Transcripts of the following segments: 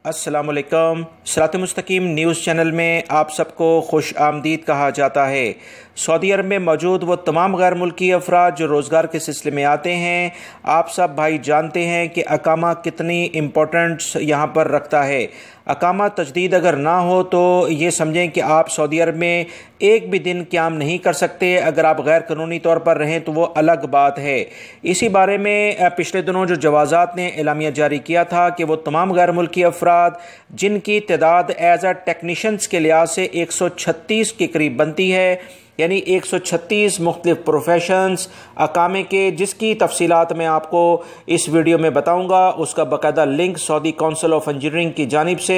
अस्सलाम वालेकुम। सिरात मुस्तकीम न्यूज़ चैनल में आप सबको खुश आमदीद कहा जाता है। सऊदी अरब में मौजूद वो तमाम गैर मुल्की अफराद जो रोज़गार के सिलसिले में आते हैं, आप सब भाई जानते हैं कि अकामा कितनी इम्पोर्टेंस यहाँ पर रखता है। अकामा तजदीद अगर ना हो तो ये समझें कि आप सऊदी अरब में एक भी दिन क़याम नहीं कर सकते। अगर आप गैर कानूनी तौर पर रहें तो वो अलग बात है। इसी बारे में पिछले दिनों जो जवाज़ात ने एलामिया जारी किया था कि वो तमाम गैर मुल्की अफराद जिनकी तादाद एज टेक्नीशियंस के लिहाज से 136 के करीब बनती है, यानी 136 मुख्तलिफ प्रोफेशंस अकामे के, जिसकी तफसीलात मैं आपको इस वीडियो में बताऊंगा। उसका बाकायदा link Saudi council of engineering की जानिब से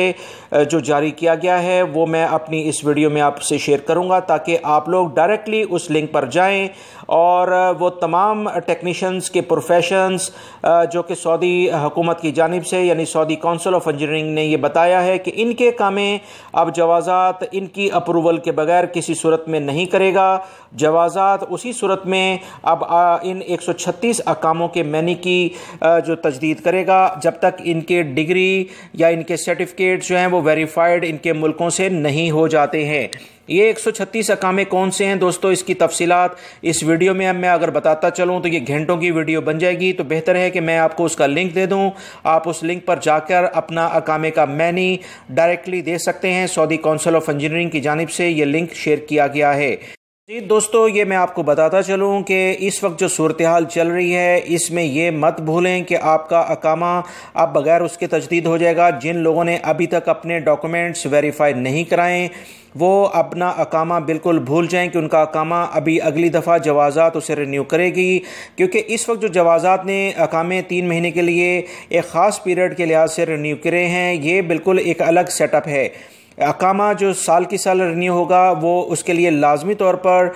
जो जारी किया गया है वो मैं अपनी इस वीडियो में आपसे शेयर करूंगा, ताकि आप लोग डायरेक्टली उस लिंक पर जाएं और वो तमाम टेक्नीशियंस के प्रोफेशंस जो कि सऊदी हुकूमत की जानिब से यानी सऊदी काउंसिल ऑफ इंजीनियरिंग ने ये बताया है कि इनके कामें अब जवाज़ात इनकी अप्रूवल के बगैर किसी सूरत में नहीं करेगा। जवाज़ात उसी सूरत में अब इन 136 अकामों के मैनी की जो तजदीद करेगा जब तक इनके डिग्री या इनके सर्टिफिकेट जो हैं वो वेरीफाइड इनके मुल्कों से नहीं हो जाते हैं। ये 136 अकामे कौन से हैं दोस्तों, इसकी तफसीलात इस वीडियो में मैं अगर बताता चलूँ तो ये घंटों की वीडियो बन जाएगी। तो बेहतर है कि मैं आपको उसका लिंक दे दूँ, आप उस लिंक पर जाकर अपना अकामे का मैनी डायरेक्टली दे सकते हैं। सऊदी काउंसिल ऑफ इंजीनियरिंग की जानिब से ये लिंक शेयर किया गया है। जी दोस्तों, ये मैं आपको बताता चलूँ कि इस वक्त जो सूरत हाल चल रही है इसमें ये मत भूलें कि आपका अकामा अब बगैर उसके तजदीद हो जाएगा। जिन लोगों ने अभी तक अपने डॉक्यूमेंट्स वेरीफाई नहीं कराएं वो अपना अकामा बिल्कुल भूल जाएं कि उनका अकामा अभी अगली दफ़ा जवाज़ात उसे रिन्यू करेगी, क्योंकि इस वक्त जो जवाज़ात ने अकामे 3 महीने के लिए एक ख़ास पीरियड के लिहाज से रिन्यू करे हैं, ये बिल्कुल एक अलग सेटअप है। अकामा जो साल की साल रिन्यू होगा वो उसके लिए लाजमी तौर पर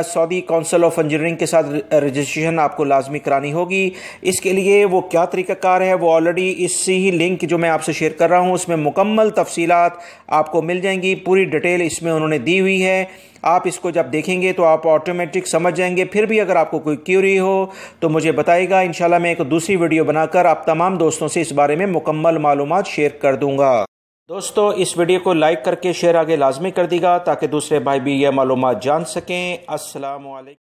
सऊदी काउंसिल ऑफ इंजीनियरिंग के साथ रजिस्ट्रेशन आपको लाजमी करानी होगी। इसके लिए वो क्या तरीक़ाकार है वो ऑलरेडी इसी ही लिंक जो मैं आपसे शेयर कर रहा हूँ उसमें मुकम्मल तफसीलात आपको मिल जाएंगी। पूरी डिटेल इसमें उन्होंने दी हुई है। आप इसको जब देखेंगे तो आप ऑटोमेटिक समझ जाएंगे। फिर भी अगर आपको कोई क्यूरी हो तो मुझे बताइएगा, इंशाल्लाह मैं एक दूसरी वीडियो बनाकर आप तमाम दोस्तों से इस बारे में मुकम्मल मालूमात शेयर कर दूँगा। दोस्तों, इस वीडियो को लाइक करके शेयर आगे लाजमी कर दीजिएगा ताकि दूसरे भाई भी यह मालूमात जान सकें। अस्सलाम वालेकुम।